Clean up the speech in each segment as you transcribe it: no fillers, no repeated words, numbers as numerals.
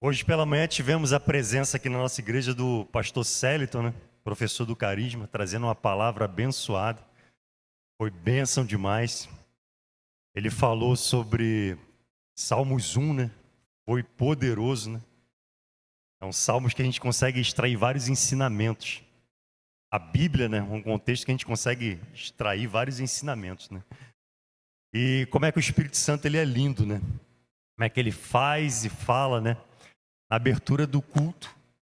Hoje pela manhã tivemos a presença aqui na nossa igreja do pastor Celiton, né? Professor do Carisma, trazendo uma palavra abençoada. Foi bênção demais. Ele falou sobre Salmos 1, né? Foi poderoso, né? São salmos que a gente consegue extrair vários ensinamentos. A Bíblia, né? Um contexto que a gente consegue extrair vários ensinamentos, né? E como é que o Espírito Santo ele é lindo, né? Como é que ele faz e fala, né? Na abertura do culto,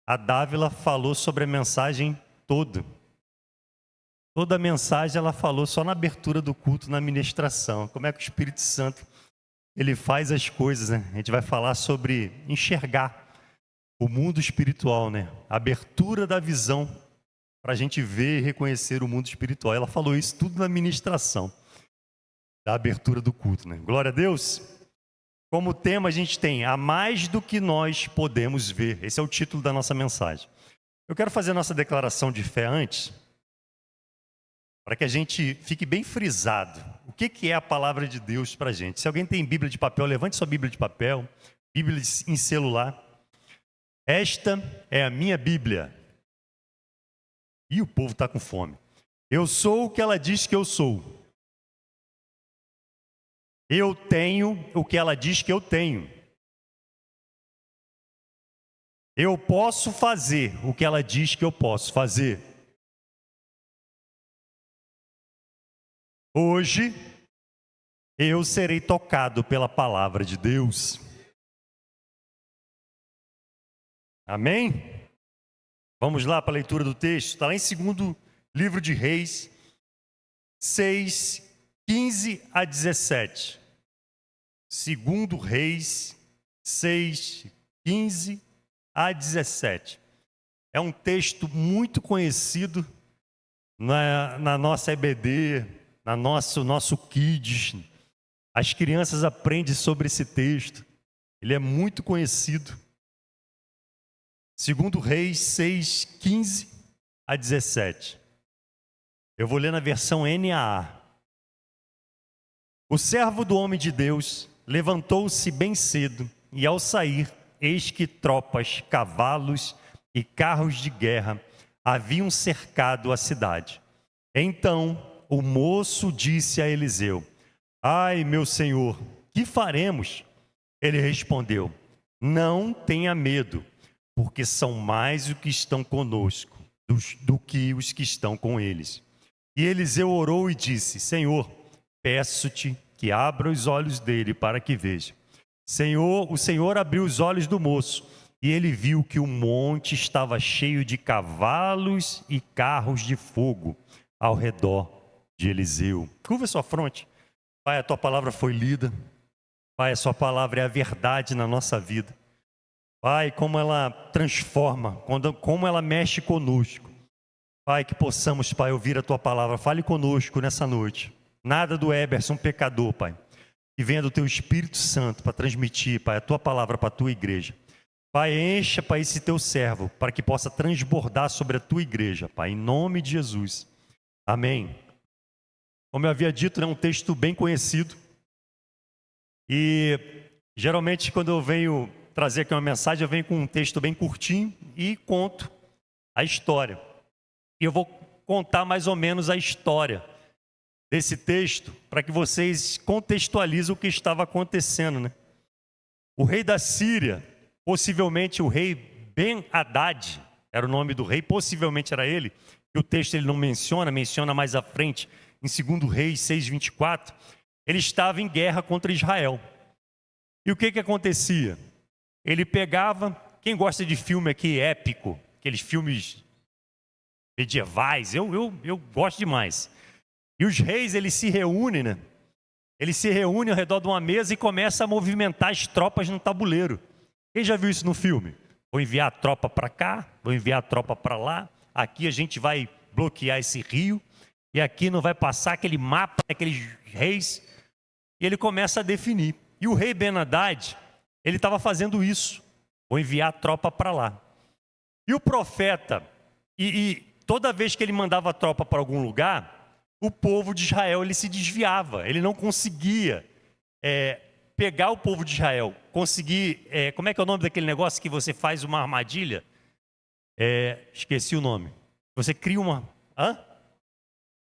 a Dávila falou sobre a mensagem toda. Toda a mensagem ela falou só na abertura do culto, na ministração. Como é que o Espírito Santo ele faz as coisas, né? A gente vai falar sobre enxergar o mundo espiritual, né? A abertura da visão para a gente ver e reconhecer o mundo espiritual. Ela falou isso tudo na ministração da abertura do culto, né? Glória a Deus. Como tema a gente tem a mais do que nós podemos ver. Esse é o título da nossa mensagem. Eu quero fazer a nossa declaração de fé antes, para que a gente fique bem frisado. O que é a palavra de Deus para a gente? Se alguém tem Bíblia de papel, levante sua Bíblia de papel, Bíblia em celular. Esta é a minha Bíblia. E o povo está com fome. Eu sou o que ela diz que eu sou. Eu tenho o que ela diz que eu tenho. Eu posso fazer o que ela diz que eu posso fazer. Hoje, eu serei tocado pela palavra de Deus. Amém? Vamos lá para a leitura do texto. Está lá em 2º livro de Reis, 6, 15 a 17. 2 Reis 6, 15 a 17. É um texto muito conhecido na nossa EBD, nosso Kids. As crianças aprendem sobre esse texto. Ele é muito conhecido. 2 Reis 6, 15 a 17. Eu vou ler na versão NAA. O servo do homem de Deus levantou-se bem cedo e, ao sair, eis que tropas, cavalos e carros de guerra haviam cercado a cidade. Então o moço disse a Eliseu: Ai, meu senhor, que faremos? Ele respondeu: Não tenha medo, porque são mais os que estão conosco do que os que estão com eles. E Eliseu orou e disse: Senhor, peço-te que abra os olhos dele para que veja. O Senhor abriu os olhos do moço e ele viu que o monte estava cheio de cavalos e carros de fogo ao redor de Eliseu. Curva sua fronte. Pai, a tua palavra foi lida. Pai, a sua palavra é a verdade na nossa vida. Pai, como ela transforma, como ela mexe conosco. Pai, que possamos, Pai, ouvir a tua palavra. Fale conosco nessa noite. Nada do Eberson pecador, Pai. Que venha do teu Espírito Santo para transmitir, Pai, a tua palavra para a tua igreja. Pai, encha, Pai, esse teu servo para que possa transbordar sobre a tua igreja, Pai, em nome de Jesus. Amém. Como eu havia dito, é um texto bem conhecido. E geralmente quando eu venho trazer aqui uma mensagem, eu venho com um texto bem curtinho e conto a história. E eu vou contar mais ou menos a história desse texto, para que vocês contextualizem o que estava acontecendo, né? O rei da Síria, possivelmente o rei Ben-Hadad, era o nome do rei, possivelmente era ele, que o texto ele não menciona mais à frente, em 2 Reis 6:24, ele estava em guerra contra Israel. E o que acontecia? Ele pegava, quem gosta de filme aqui épico, aqueles filmes medievais, eu gosto demais. E os reis, eles se reúnem, né? Eles se reúnem ao redor de uma mesa e começam a movimentar as tropas no tabuleiro. Quem já viu isso no filme? Vou enviar a tropa para cá, vou enviar a tropa para lá. Aqui a gente vai bloquear esse rio. E aqui não vai passar aquele mapa daqueles reis. E ele começa a definir. E o rei Ben-Hadad, ele estava fazendo isso. Vou enviar a tropa para lá. E o profeta, toda vez que ele mandava a tropa para algum lugar, o povo de Israel ele se desviava, ele não conseguia pegar o povo de Israel, conseguir, como é que é o nome daquele negócio que você faz uma armadilha? Esqueci o nome. Você cria uma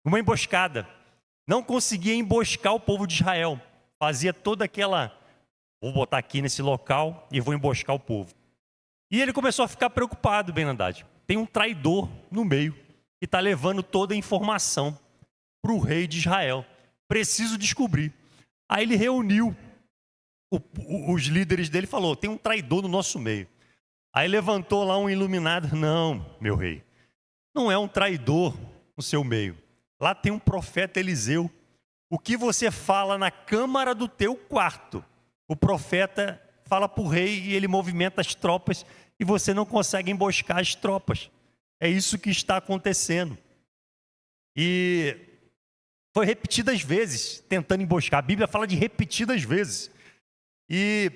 emboscada. Não conseguia emboscar o povo de Israel. Fazia toda aquela, vou botar aqui nesse local e vou emboscar o povo. E ele começou a ficar preocupado, Ben-Hadad. Tem um traidor no meio que está levando toda a informação para o rei de Israel. Preciso descobrir. Aí ele reuniu os líderes dele e falou, tem um traidor no nosso meio. Aí levantou lá um iluminado. Não, meu rei, não é um traidor no seu meio. Lá tem um profeta Eliseu. O que você fala na câmara do teu quarto, o profeta fala para o rei e ele movimenta as tropas e você não consegue emboscar as tropas. É isso que está acontecendo. E foi repetidas vezes tentando emboscar. A Bíblia fala de repetidas vezes. E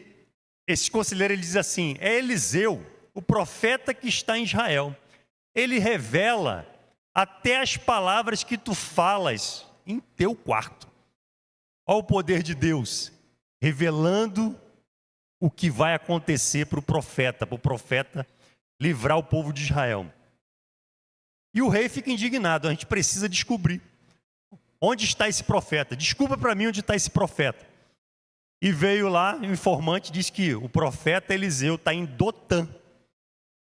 esse conselheiro ele diz assim, é Eliseu, o profeta que está em Israel. Ele revela até as palavras que tu falas em teu quarto. Olha o poder de Deus, revelando o que vai acontecer para o profeta livrar o povo de Israel. E o rei fica indignado, a gente precisa descobrir onde está esse profeta. Desculpa para mim onde está esse profeta. E veio lá, o informante diz que o profeta Eliseu está em Dotã.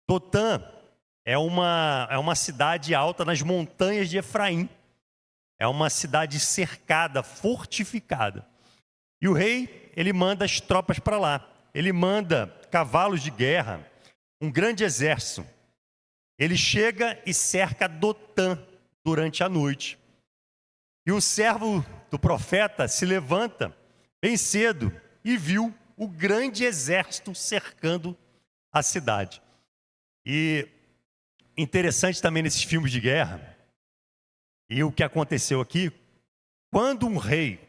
Dotã é uma cidade alta nas montanhas de Efraim. É uma cidade cercada, fortificada. E o rei, ele manda as tropas para lá. Ele manda cavalos de guerra, um grande exército. Ele chega e cerca Dotã durante a noite. E o servo do profeta se levanta bem cedo e viu o grande exército cercando a cidade. E interessante também nesses filmes de guerra, e o que aconteceu aqui, quando um rei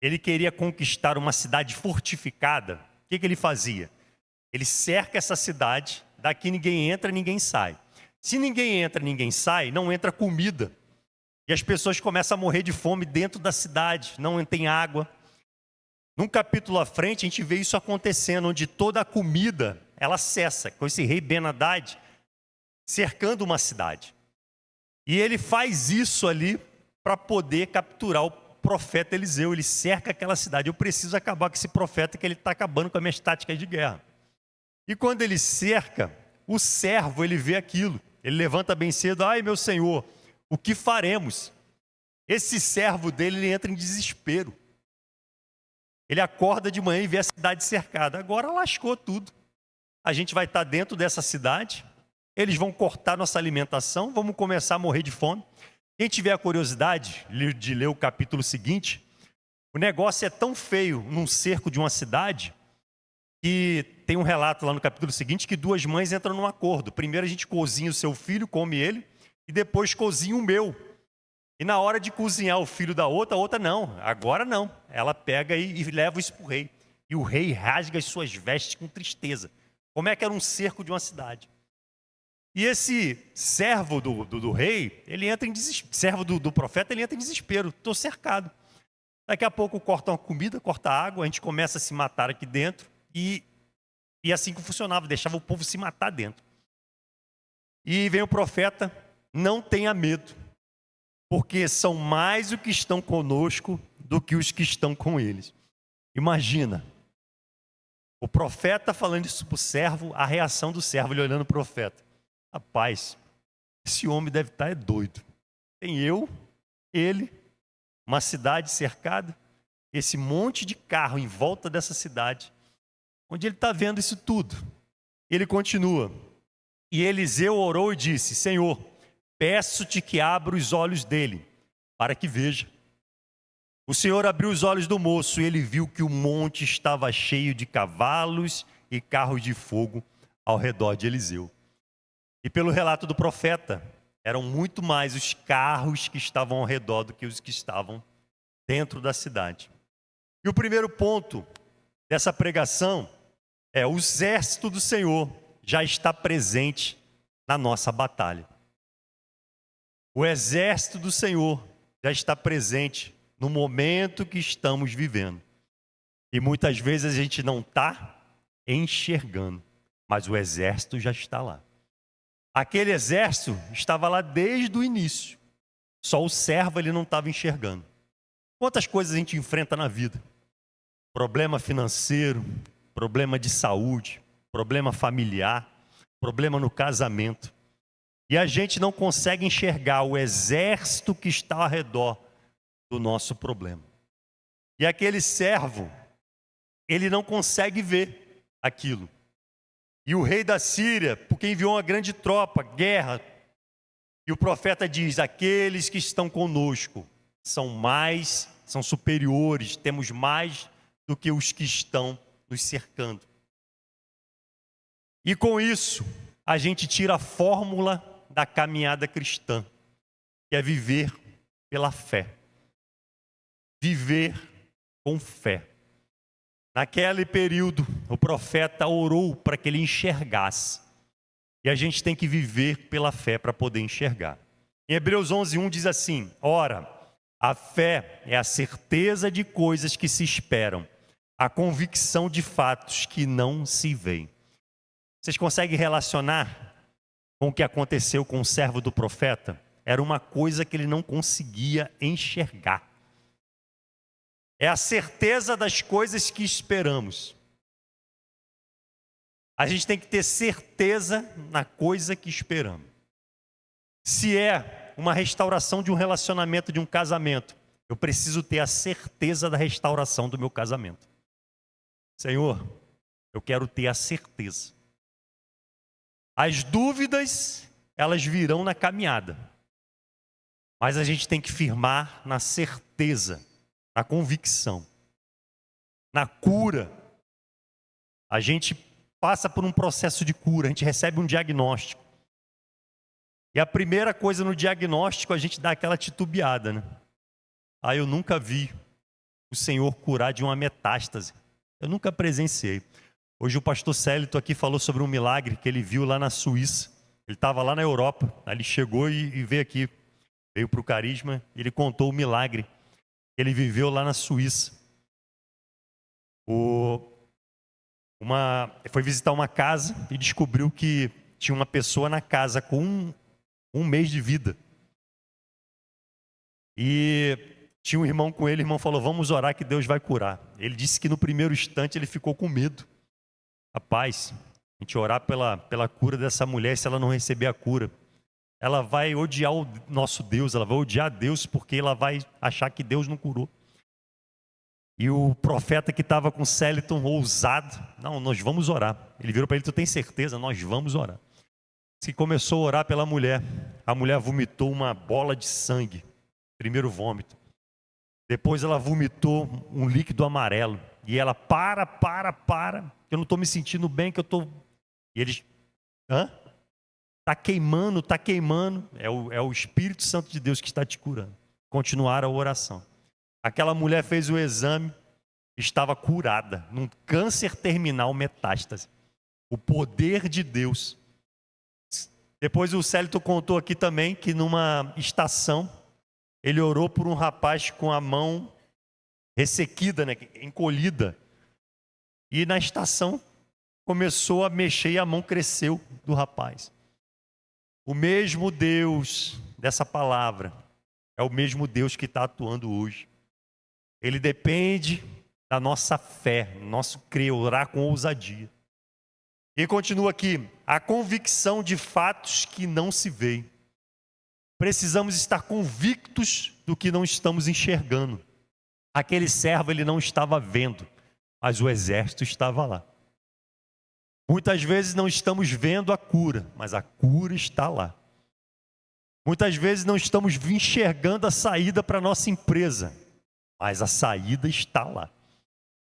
ele queria conquistar uma cidade fortificada, o que ele fazia? Ele cerca essa cidade, daqui ninguém entra, ninguém sai. Se ninguém entra, ninguém sai, não entra comida. E as pessoas começam a morrer de fome dentro da cidade, não tem água. Num capítulo à frente, a gente vê isso acontecendo, onde toda a comida, ela cessa, com esse rei Ben-Hadad cercando uma cidade. E ele faz isso ali para poder capturar o profeta Eliseu. Ele cerca aquela cidade. Eu preciso acabar com esse profeta, que ele está acabando com as minhas táticas de guerra. E quando ele cerca, o servo, ele vê aquilo. Ele levanta bem cedo, ai meu senhor, o que faremos? Esse servo dele, ele entra em desespero. Ele acorda de manhã e vê a cidade cercada. Agora lascou tudo. A gente vai estar dentro dessa cidade, eles vão cortar nossa alimentação, vamos começar a morrer de fome. Quem tiver a curiosidade de ler o capítulo seguinte, o negócio é tão feio num cerco de uma cidade, que tem um relato lá no capítulo seguinte, que duas mães entram num acordo. Primeiro a gente cozinha o seu filho, come ele, e depois cozinha o meu. E na hora de cozinhar o filho da outra, a outra não, agora não. Ela pega e leva isso para o rei. E o rei rasga as suas vestes com tristeza. Como é que era um cerco de uma cidade? E esse servo do rei, ele entra em desespero. Servo do profeta, ele entra em desespero. Estou cercado. Daqui a pouco cortam a comida, corta a água, a gente começa a se matar aqui dentro. E assim que funcionava, deixava o povo se matar dentro. E vem o profeta, não tenha medo, porque são mais os que estão conosco do que os que estão com eles. Imagina, o profeta falando isso para o servo, a reação do servo, ele olhando o profeta. Rapaz, esse homem deve estar doido. Tem eu, ele, uma cidade cercada, esse monte de carro em volta dessa cidade, onde ele está vendo isso tudo. Ele continua. E Eliseu orou e disse, Senhor, peço-te que abra os olhos dele, para que veja. O Senhor abriu os olhos do moço e ele viu que o monte estava cheio de cavalos e carros de fogo ao redor de Eliseu. E pelo relato do profeta, eram muito mais os carros que estavam ao redor do que os que estavam dentro da cidade. E o primeiro ponto dessa pregação é: o exército do Senhor já está presente na nossa batalha. O exército do Senhor já está presente no momento que estamos vivendo. E muitas vezes a gente não está enxergando, mas o exército já está lá. Aquele exército estava lá desde o início. Só o servo ele não estava enxergando. Quantas coisas a gente enfrenta na vida? Problema financeiro, problema de saúde, problema familiar, problema no casamento. E a gente não consegue enxergar o exército que está ao redor do nosso problema. E aquele servo, ele não consegue ver aquilo. E o rei da Síria, porque enviou uma grande tropa, guerra, e o profeta diz: aqueles que estão conosco são superiores, temos mais do que os que estão nos cercando. E com isso, a gente tira a fórmula da caminhada cristã, que é viver pela fé. Viver com fé. Naquele período, o profeta orou para que ele enxergasse. E a gente tem que viver pela fé para poder enxergar. Em Hebreus 11:1 diz assim: ora, a fé é a certeza de coisas que se esperam, a convicção de fatos que não se veem. Vocês conseguem relacionar com o que aconteceu com o servo do profeta? Era uma coisa que ele não conseguia enxergar. É a certeza das coisas que esperamos. A gente tem que ter certeza na coisa que esperamos. Se é uma restauração de um relacionamento, de um casamento, eu preciso ter a certeza da restauração do meu casamento. Senhor, eu quero ter a certeza. As dúvidas, elas virão na caminhada. Mas a gente tem que firmar na certeza, na convicção, na cura. A gente passa por um processo de cura, a gente recebe um diagnóstico. E a primeira coisa no diagnóstico, a gente dá aquela titubeada, né? Eu nunca vi o Senhor curar de uma metástase. Eu nunca presenciei. Hoje o pastor Célito aqui falou sobre um milagre que ele viu lá na Suíça. Ele estava lá na Europa, aí ele chegou e veio aqui, veio para o Carisma, e ele contou o milagre que ele viveu lá na Suíça. Foi visitar uma casa e descobriu que tinha uma pessoa na casa com um mês de vida. E tinha um irmão com ele, o irmão falou: vamos orar que Deus vai curar. Ele disse que no primeiro instante ele ficou com medo. Rapaz, a gente orar pela cura dessa mulher, se ela não receber a cura, ela vai odiar o nosso Deus, ela vai odiar Deus porque ela vai achar que Deus não curou. E o profeta que estava com Céliton, ousado: não, nós vamos orar. Ele virou para ele: tu tem certeza? Nós vamos orar. Se começou a orar pela mulher, a mulher vomitou uma bola de sangue, primeiro vômito. Depois ela vomitou um líquido amarelo. E ela: para, que eu não estou me sentindo bem, que eu estou... E eles: está queimando. É o Espírito Santo de Deus que está te curando. Continuaram a oração. Aquela mulher fez o exame, estava curada, num câncer terminal metástase. O poder de Deus. Depois o Célito contou aqui também que numa estação, ele orou por um rapaz com a mão ressequida, né, encolhida. E na estação começou a mexer e a mão cresceu do rapaz. O mesmo Deus dessa palavra é o mesmo Deus que está atuando hoje. Ele depende da nossa fé, nosso crer, orar com ousadia. E continua aqui: a convicção de fatos que não se veem. Precisamos estar convictos do que não estamos enxergando. Aquele servo, ele não estava vendo, mas o exército estava lá. Muitas vezes não estamos vendo a cura, mas a cura está lá. Muitas vezes não estamos enxergando a saída para a nossa empresa, mas a saída está lá.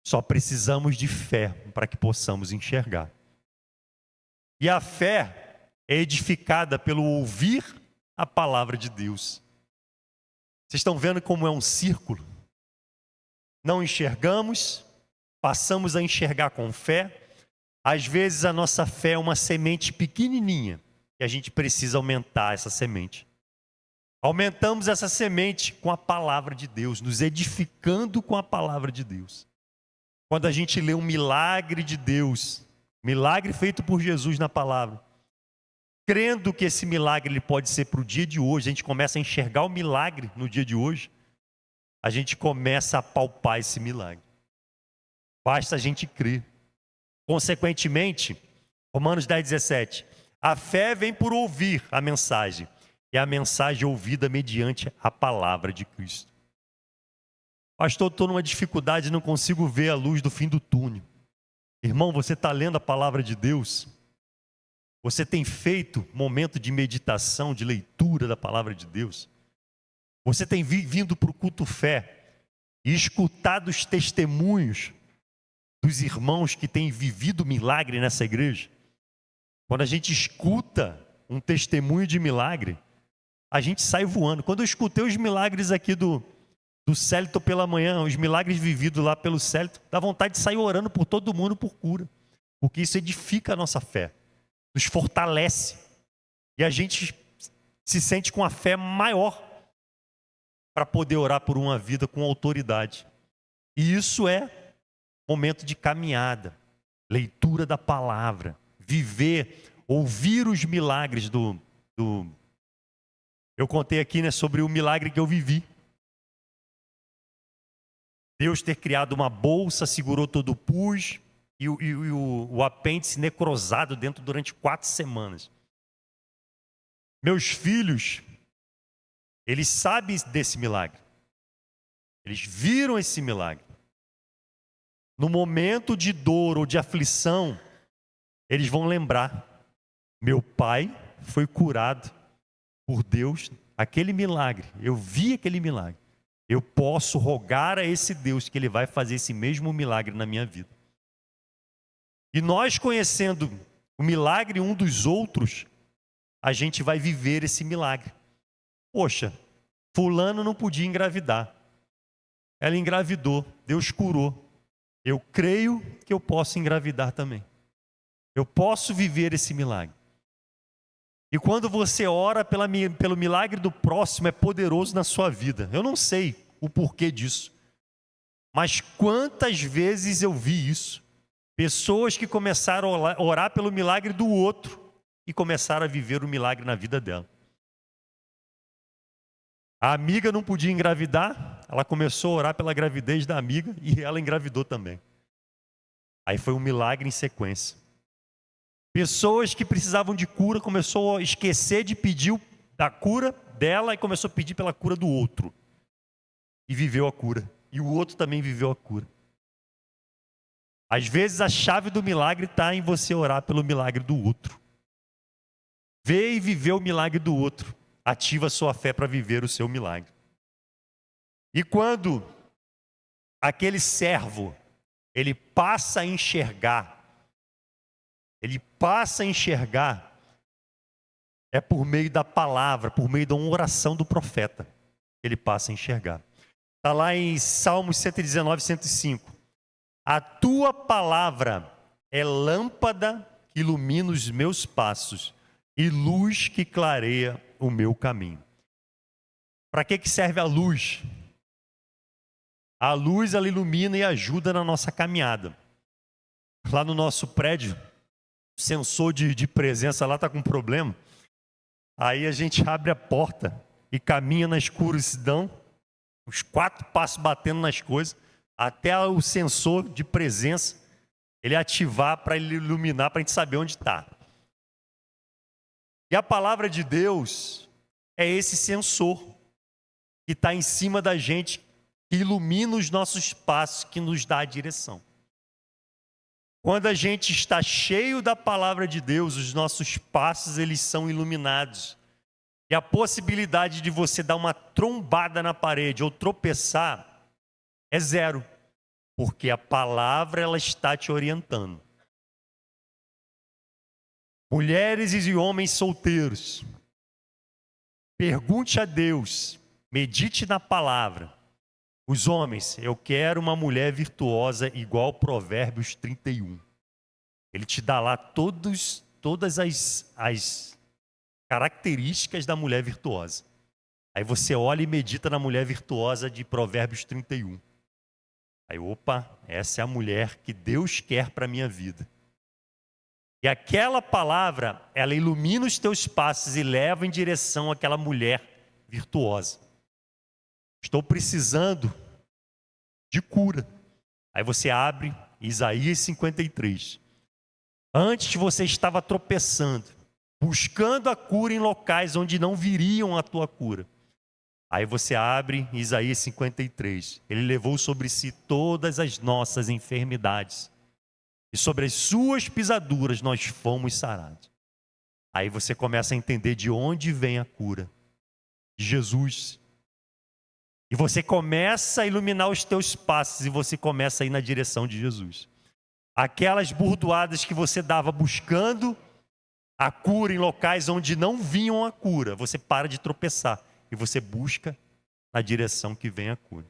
Só precisamos de fé para que possamos enxergar. E a fé é edificada pelo ouvir a palavra de Deus. Vocês estão vendo como é um círculo? Não enxergamos, passamos a enxergar com fé. Às vezes a nossa fé é uma semente pequenininha e a gente precisa aumentar essa semente. Aumentamos essa semente com a palavra de Deus, nos edificando com a palavra de Deus. quando a gente lê um milagre de Deus, milagre feito por Jesus na palavra, crendo que esse milagre ele pode ser para o dia de hoje, a gente começa a enxergar o milagre no dia de hoje, a gente começa a palpar esse milagre. Basta a gente crer. Consequentemente, Romanos 10:17, a fé vem por ouvir a mensagem, e a mensagem ouvida mediante a palavra de Cristo. Pastor, estou numa dificuldade, não consigo ver a luz do fim do túnel. Irmão, você está lendo a palavra de Deus? Você tem feito momento de meditação, de leitura da palavra de Deus? Você tem vindo para o culto fé e escutado os testemunhos dos irmãos que têm vivido milagre nessa igreja? Quando a gente escuta um testemunho de milagre, a gente sai voando. Quando eu escutei os milagres aqui do Célito pela manhã, os milagres vividos lá pelo Célito, dá vontade de sair orando por todo mundo por cura, porque isso edifica a nossa fé, nos fortalece, e a gente se sente com a fé maior para poder orar por uma vida com autoridade. E isso é momento de caminhada, leitura da palavra, viver, ouvir os milagres Eu contei aqui, né, sobre o milagre que eu vivi. Deus ter criado uma bolsa, segurou todo o pus e o apêndice necrosado dentro durante 4 semanas. Meus filhos, eles sabem desse milagre. Eles viram esse milagre. No momento de dor ou de aflição, eles vão lembrar: meu pai foi curado por Deus, aquele milagre, eu vi aquele milagre. Eu posso rogar a esse Deus que Ele vai fazer esse mesmo milagre na minha vida. E nós, conhecendo o milagre um dos outros, a gente vai viver esse milagre. Poxa, fulano não podia engravidar. Ela engravidou, Deus curou. Eu creio que eu posso engravidar também. Eu posso viver esse milagre. E quando você ora pelo milagre do próximo, é poderoso na sua vida. Eu não sei o porquê disso, mas quantas vezes eu vi isso. Pessoas que começaram a orar pelo milagre do outro e começaram a viver o milagre na vida dela. A amiga não podia engravidar, ela começou a orar pela gravidez da amiga e ela engravidou também. Aí foi um milagre em sequência. Pessoas que precisavam de cura começou a esquecer de pedir da cura dela e começou a pedir pela cura do outro. E viveu a cura. E o outro também viveu a cura. Às vezes a chave do milagre está em você orar pelo milagre do outro. Ver e viver o milagre do outro ativa a sua fé para viver o seu milagre. E quando aquele servo, ele passa a enxergar, é por meio da palavra, por meio da oração do profeta, ele passa a enxergar. Está lá em Salmos 119, 105. A tua palavra é lâmpada que ilumina os meus passos e luz que clareia o meu caminho. Para que serve a luz? A luz, ela ilumina e ajuda na nossa caminhada. Lá no nosso prédio, o sensor de presença lá está com problema. Aí a gente abre a porta e caminha na escuridão, os 4 passos batendo nas coisas, até o sensor de presença ele ativar para ele iluminar, para a gente saber onde está. E a palavra de Deus é esse sensor que está em cima da gente, que ilumina os nossos passos, que nos dá a direção. Quando a gente está cheio da palavra de Deus, os nossos passos eles são iluminados. E a possibilidade de você dar uma trombada na parede ou tropeçar é zero, porque a palavra ela está te orientando. Mulheres e homens solteiros, pergunte a Deus, medite na palavra. Os homens, eu quero uma mulher virtuosa igual Provérbios 31. Ele te dá lá todas as características da mulher virtuosa. Aí você olha e medita na mulher virtuosa de Provérbios 31. Aí, opa, essa é a mulher que Deus quer para a minha vida. E aquela palavra, ela ilumina os teus passos e leva em direção àquela mulher virtuosa. Estou precisando de cura. Aí você abre Isaías 53. Antes você estava tropeçando, buscando a cura em locais onde não viriam a tua cura. Aí você abre Isaías 53. Ele levou sobre si todas as nossas enfermidades. E sobre as suas pisaduras nós fomos sarados. Aí você começa a entender de onde vem a cura. De Jesus. E você começa a iluminar os teus passos e você começa a ir na direção de Jesus. Aquelas burdoadas que você dava buscando a cura em locais onde não vinham a cura, você para de tropeçar e você busca na direção que vem a cura.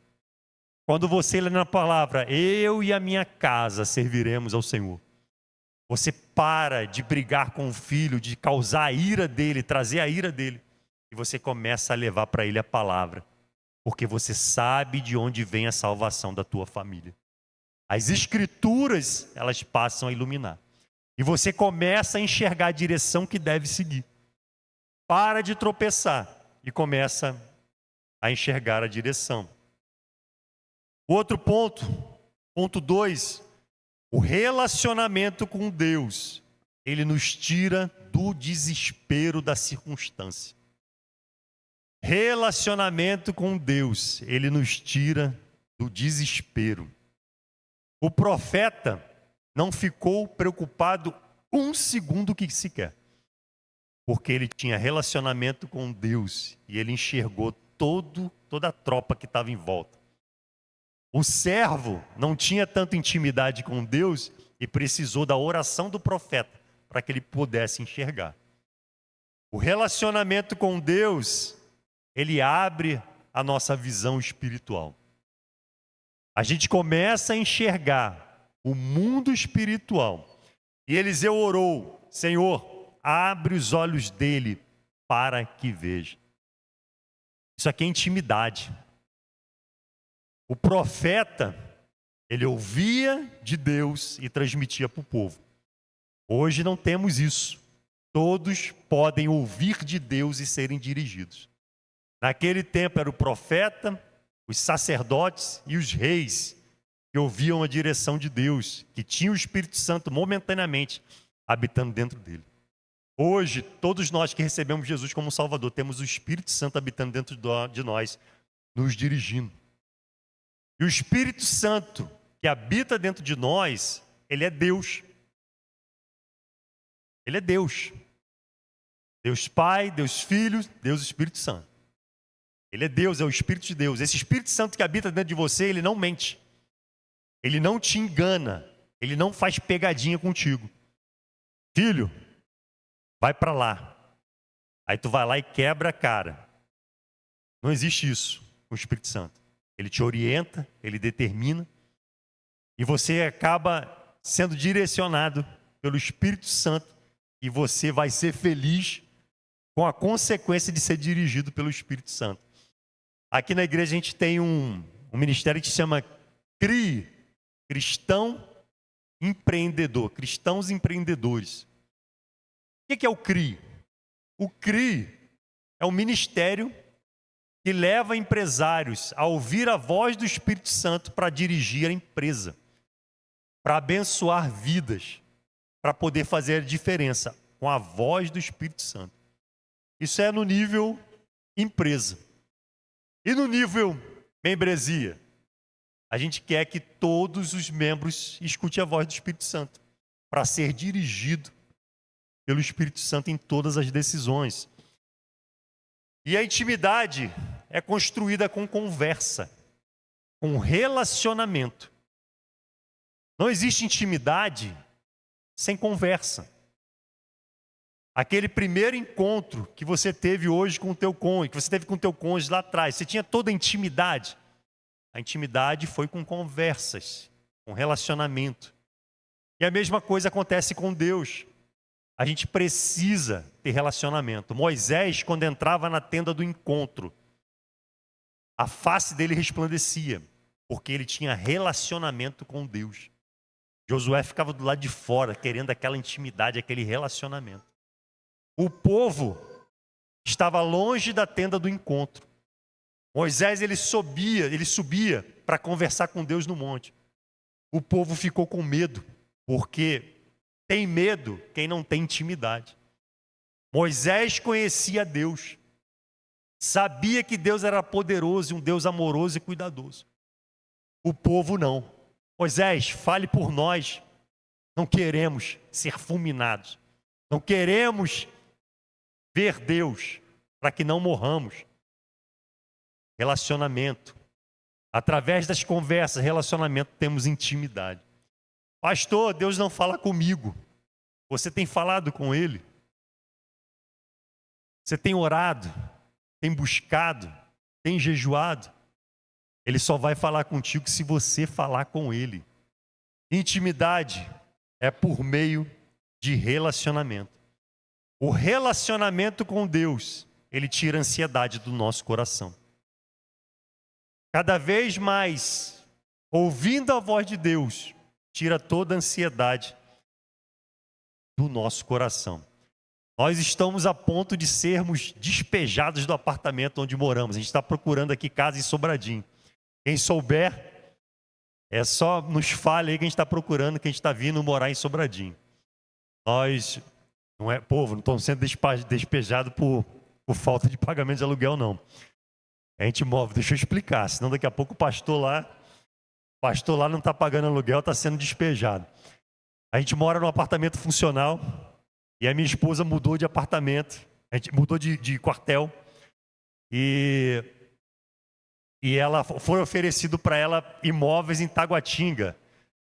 Quando você lê na palavra, eu e a minha casa serviremos ao Senhor. Você para de brigar com o filho, de causar a ira dele, trazer a ira dele. E você começa a levar para ele a palavra. Porque você sabe de onde vem a salvação da tua família. As escrituras, elas passam a iluminar. E você começa a enxergar a direção que deve seguir. Para de tropeçar e começa a enxergar a direção. O outro ponto, ponto 2, o relacionamento com Deus, ele nos tira do desespero da circunstância. Relacionamento com Deus, ele nos tira do desespero. O profeta não ficou preocupado um segundo que sequer, porque ele tinha relacionamento com Deus e ele enxergou toda a tropa que estava em volta. O servo não tinha tanta intimidade com Deus e precisou da oração do profeta para que ele pudesse enxergar. O relacionamento com Deus, ele abre a nossa visão espiritual. A gente começa a enxergar o mundo espiritual. E Eliseu orou, Senhor, abre os olhos dele para que veja. Isso aqui é intimidade. O profeta, ele ouvia de Deus e transmitia para o povo. Hoje não temos isso. Todos podem ouvir de Deus e serem dirigidos. Naquele tempo era o profeta, os sacerdotes e os reis que ouviam a direção de Deus, que tinham o Espírito Santo momentaneamente habitando dentro dele. Hoje, todos nós que recebemos Jesus como Salvador, temos o Espírito Santo habitando dentro de nós, nos dirigindo. E o Espírito Santo que habita dentro de nós, ele é Deus. Ele é Deus. Deus Pai, Deus Filho, Deus Espírito Santo. Ele é Deus, é o Espírito de Deus. Esse Espírito Santo que habita dentro de você, ele não mente. Ele não te engana. Ele não faz pegadinha contigo. Filho, vai para lá. Aí tu vai lá e quebra a cara. Não existe isso com o Espírito Santo. Ele te orienta, ele determina. E você acaba sendo direcionado pelo Espírito Santo. E você vai ser feliz com a consequência de ser dirigido pelo Espírito Santo. Aqui na igreja a gente tem um ministério que se chama CRI, Cristão Empreendedor, Cristãos Empreendedores. O que é o CRI? O CRI é um ministério que leva empresários a ouvir a voz do Espírito Santo para dirigir a empresa, para abençoar vidas, para poder fazer a diferença com a voz do Espírito Santo. Isso é no nível empresa. E no nível membresia? A gente quer que todos os membros escutem a voz do Espírito Santo para ser dirigido pelo Espírito Santo em todas as decisões. E a intimidade é construída com conversa, com relacionamento. Não existe intimidade sem conversa. Aquele primeiro encontro que você teve hoje com o teu cônjuge, que você teve com o teu cônjuge lá atrás, você tinha toda a intimidade. A intimidade foi com conversas, com relacionamento. E a mesma coisa acontece com Deus. A gente precisa ter relacionamento. Moisés, quando entrava na tenda do encontro, a face dele resplandecia. porque ele tinha relacionamento com Deus. Josué ficava do lado de fora, querendo aquela intimidade, aquele relacionamento. O povo estava longe da tenda do encontro. Moisés ele subia para conversar com Deus no monte. O povo ficou com medo, porque tem medo quem não tem intimidade. Moisés conhecia Deus, sabia que Deus era poderoso, um Deus amoroso e cuidadoso. O povo não. Moisés, fale por nós. Não queremos ser fulminados. Não queremos ver Deus para que não morramos. Relacionamento. Através das conversas, relacionamento, temos intimidade. Pastor, Deus não fala comigo. Você tem falado com Ele? Você tem orado? Tem buscado? Tem jejuado? Ele só vai falar contigo se você falar com Ele. Intimidade é por meio de relacionamento. O relacionamento com Deus, ele tira a ansiedade do nosso coração. Cada vez mais, ouvindo a voz de Deus, tira toda a ansiedade do nosso coração. Nós estamos a ponto de sermos despejados do apartamento onde moramos. A gente está procurando aqui casa em Sobradinho. Quem souber, é só nos fale aí que a gente está procurando, que a gente está vindo morar em Sobradinho. Nós, não é povo, não estamos sendo despejados por falta de pagamento de aluguel, não. A gente move, deixa eu explicar, senão daqui a pouco o pastor lá não está pagando aluguel, está sendo despejado. A gente mora num apartamento funcional e a minha esposa mudou de apartamento, a gente mudou de quartel e ela foi oferecido para ela imóveis em Taguatinga.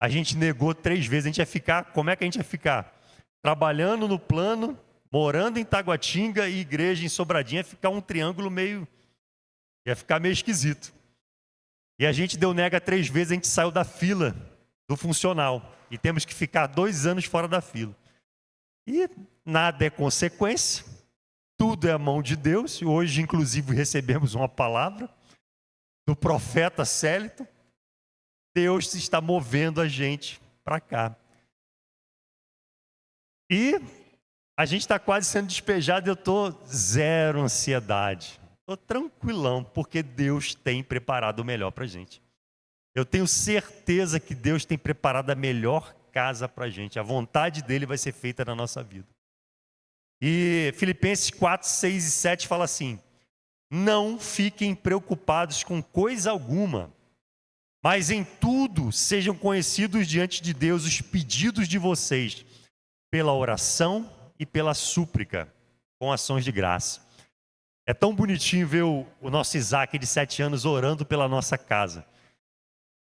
A gente negou 3 vezes, a gente ia ficar, como é que a gente ia ficar? Trabalhando no plano, morando em Taguatinga e igreja em Sobradinho, ia ficar um triângulo ia ficar meio esquisito. E a gente deu nega 3 vezes, a gente saiu da fila do funcional. E temos que ficar 2 anos fora da fila. E nada é consequência, tudo é a mão de Deus. Hoje, inclusive, recebemos uma palavra do profeta Célito. Deus está movendo a gente para cá. E a gente está quase sendo despejado e eu estou zero ansiedade. Estou tranquilão, porque Deus tem preparado o melhor para a gente. Eu tenho certeza que Deus tem preparado a melhor casa para a gente. A vontade dele vai ser feita na nossa vida. E Filipenses 4, 6 e 7 fala assim: não fiquem preocupados com coisa alguma, mas em tudo sejam conhecidos diante de Deus os pedidos de vocês, pela oração e pela súplica, com ações de graça. É tão bonitinho ver o nosso Isaac de 7 anos orando pela nossa casa.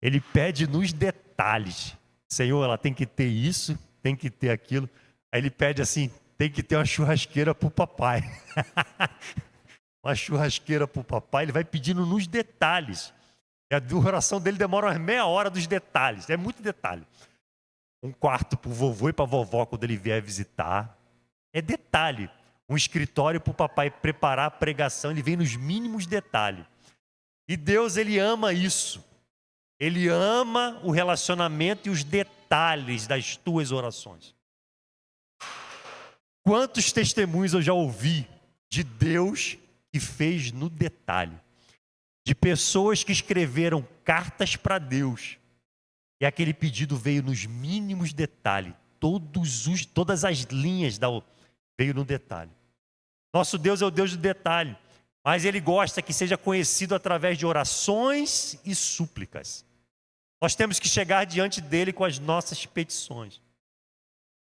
Ele pede nos detalhes. Senhor, ela tem que ter isso, tem que ter aquilo. Aí ele pede assim, tem que ter uma churrasqueira para o papai. Uma churrasqueira para o papai, ele vai pedindo nos detalhes. A oração dele demora umas meia hora dos detalhes, é muito detalhe. Um quarto para o vovô e para a vovó quando ele vier visitar. É detalhe. Um escritório para o papai preparar a pregação, ele vem nos mínimos detalhes. E Deus, ele ama isso. Ele ama o relacionamento e os detalhes das tuas orações. Quantos testemunhos eu já ouvi de Deus que fez no detalhe? De pessoas que escreveram cartas para Deus e aquele pedido veio nos mínimos detalhes. Todas as linhas veio no detalhe. Nosso Deus é o Deus do detalhe, mas Ele gosta que seja conhecido através de orações e súplicas. Nós temos que chegar diante dEle com as nossas petições.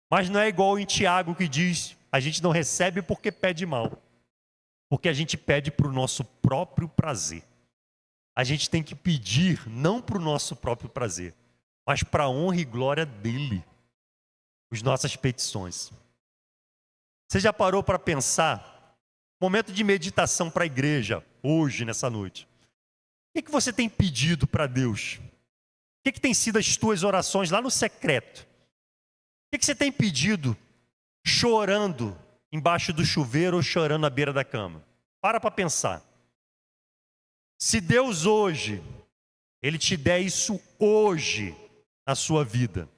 Mas não é igual em Tiago que diz, a gente não recebe porque pede mal, porque a gente pede para o nosso próprio prazer. A gente tem que pedir não para o nosso próprio prazer, mas para a honra e glória dEle, as nossas petições. Você já parou para pensar, momento de meditação para a igreja, hoje, nessa noite, o que você tem pedido para Deus? O que tem sido as tuas orações lá no secreto? O que você tem pedido chorando embaixo do chuveiro ou chorando à beira da cama? Para pensar. Se Deus hoje Ele te der isso hoje na sua vida,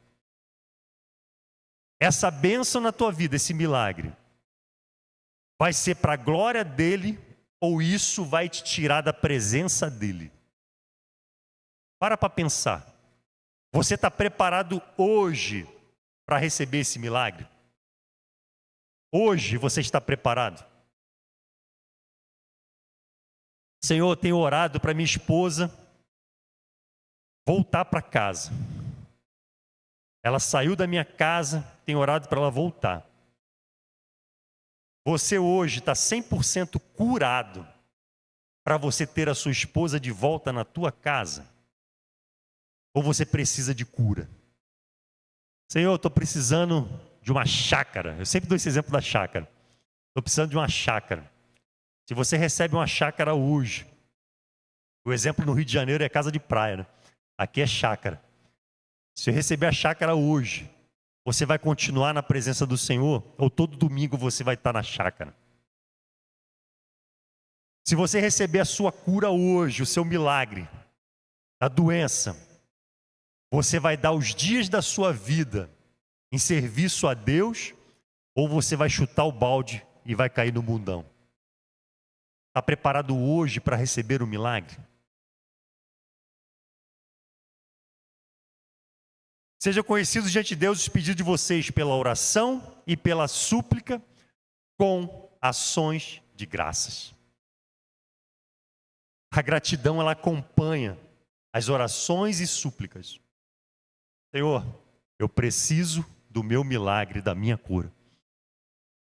essa bênção na tua vida, esse milagre, vai ser para a glória dele ou isso vai te tirar da presença dele? Para pensar. Você está preparado hoje para receber esse milagre? Hoje você está preparado? Senhor, eu tenho orado para minha esposa voltar para casa. Ela saiu da minha casa, tenho orado para ela voltar. Você hoje está 100% curado para você ter a sua esposa de volta na tua casa? Ou você precisa de cura? Senhor, eu estou precisando de uma chácara. Eu sempre dou esse exemplo da chácara. Estou precisando de uma chácara. Se você recebe uma chácara hoje, o exemplo no Rio de Janeiro é casa de praia, né? Aqui é chácara. Se eu receber a chácara hoje, você vai continuar na presença do Senhor? Ou todo domingo você vai estar na chácara? Se você receber a sua cura hoje, o seu milagre, a doença, você vai dar os dias da sua vida em serviço a Deus? Ou você vai chutar o balde e vai cair no mundão? Está preparado hoje para receber o milagre? Sejam conhecidos diante de Deus os pedidos de vocês pela oração e pela súplica com ações de graças. A gratidão, ela acompanha as orações e súplicas. Senhor, eu preciso do meu milagre, da minha cura.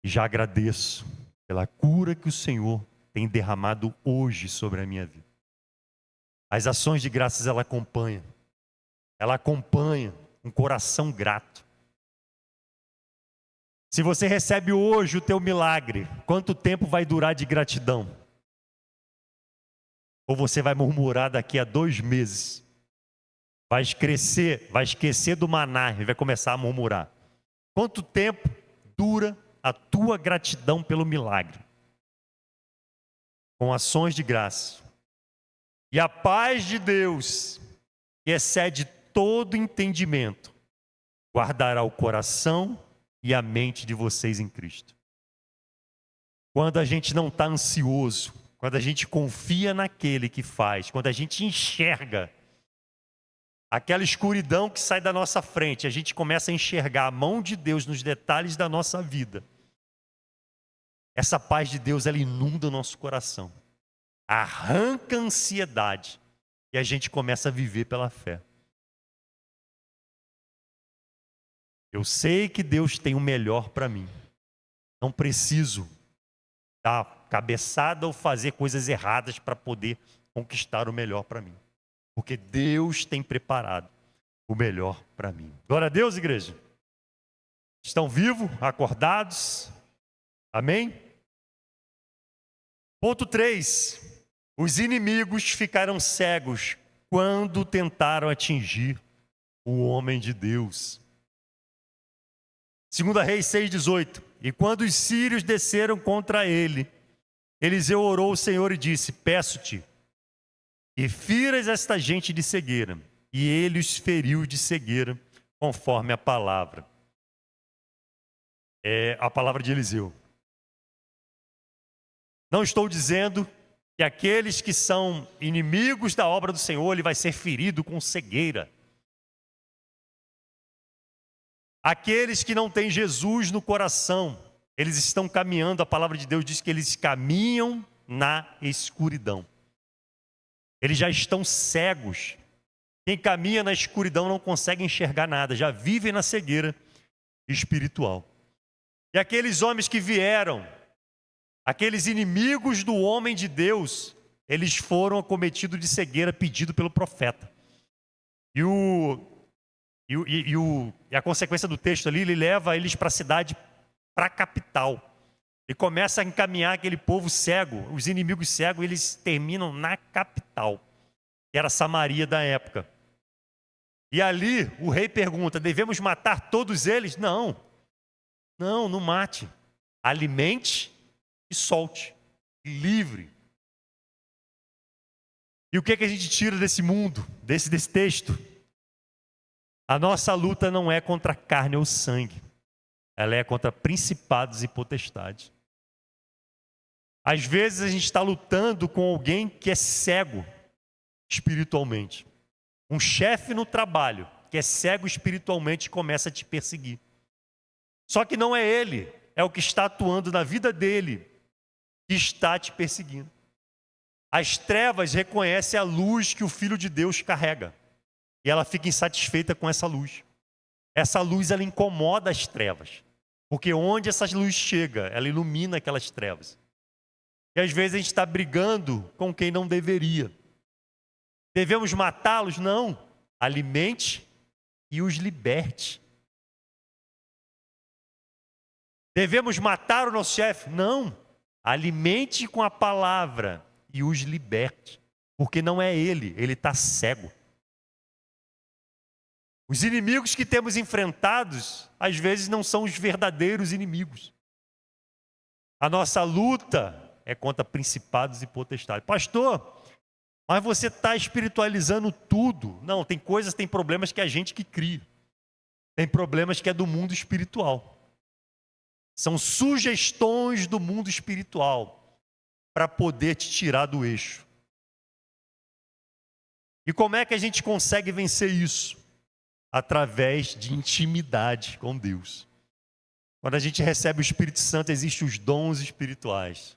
E já agradeço pela cura que o Senhor tem derramado hoje sobre a minha vida. As ações de graças, ela acompanha um coração grato. Se você recebe hoje o teu milagre, quanto tempo vai durar de gratidão? Ou você vai murmurar daqui a 2 meses? Vai esquecer do maná e vai começar a murmurar. Quanto tempo dura a tua gratidão pelo milagre? Com ações de graça. E a paz de Deus, que excede todo entendimento, guardará o coração e a mente de vocês em Cristo. Quando a gente não está ansioso, quando a gente confia naquele que faz, quando a gente enxerga aquela escuridão que sai da nossa frente, a gente começa a enxergar a mão de Deus nos detalhes da nossa vida. Essa paz de Deus, ela inunda o nosso coração, arranca a ansiedade e a gente começa a viver pela fé. Eu sei que Deus tem o melhor para mim. Não preciso dar cabeçada ou fazer coisas erradas para poder conquistar o melhor para mim. Porque Deus tem preparado o melhor para mim. Glória a Deus, igreja. Estão vivos, acordados? Amém? Ponto 3. Os inimigos ficaram cegos quando tentaram atingir o homem de Deus. 2 Reis 6,18. E quando os sírios desceram contra ele, Eliseu orou ao Senhor e disse: peço-te, que firas esta gente de cegueira. E ele os feriu de cegueira, conforme a palavra. É a palavra de Eliseu. Não estou dizendo que aqueles que são inimigos da obra do Senhor, ele vai ser ferido com cegueira. Aqueles que não têm Jesus no coração, eles estão caminhando, a palavra de Deus diz que eles caminham na escuridão. Eles já estão cegos. Quem caminha na escuridão não consegue enxergar nada, já vive na cegueira espiritual. E aqueles homens que vieram, aqueles inimigos do homem de Deus, eles foram acometidos de cegueira pedido pelo profeta. E a consequência do texto ali, ele leva eles para a cidade, para a capital. E começa a encaminhar aquele povo cego, os inimigos cegos, eles terminam na capital, que era Samaria da época. E ali o rei pergunta: devemos matar todos eles? Não, não mate. Alimente e solte, livre. E o que é que a gente tira desse mundo, desse texto? A nossa luta não é contra a carne ou sangue. Ela é contra principados e potestades. Às vezes a gente está lutando com alguém que é cego espiritualmente. Um chefe no trabalho que é cego espiritualmente começa a te perseguir. Só que não é ele, é o que está atuando na vida dele que está te perseguindo. As trevas reconhecem a luz que o Filho de Deus carrega. E ela fica insatisfeita com essa luz. Essa luz, ela incomoda as trevas. Porque onde essa luz chega, ela ilumina aquelas trevas. E às vezes a gente está brigando com quem não deveria. Devemos matá-los? Não. Alimente e os liberte. Devemos matar o nosso chefe? Não. Alimente com a palavra e os liberte. Porque não é ele está cego. Os inimigos que temos enfrentados, às vezes não são os verdadeiros inimigos. A nossa luta é contra principados e potestades. Pastor, mas você está espiritualizando tudo. Não, tem coisas, tem problemas que é a gente que cria. Tem problemas que é do mundo espiritual. São sugestões do mundo espiritual para poder te tirar do eixo. E como é que a gente consegue vencer isso? Através de intimidade com Deus. Quando a gente recebe o Espírito Santo, existem os dons espirituais.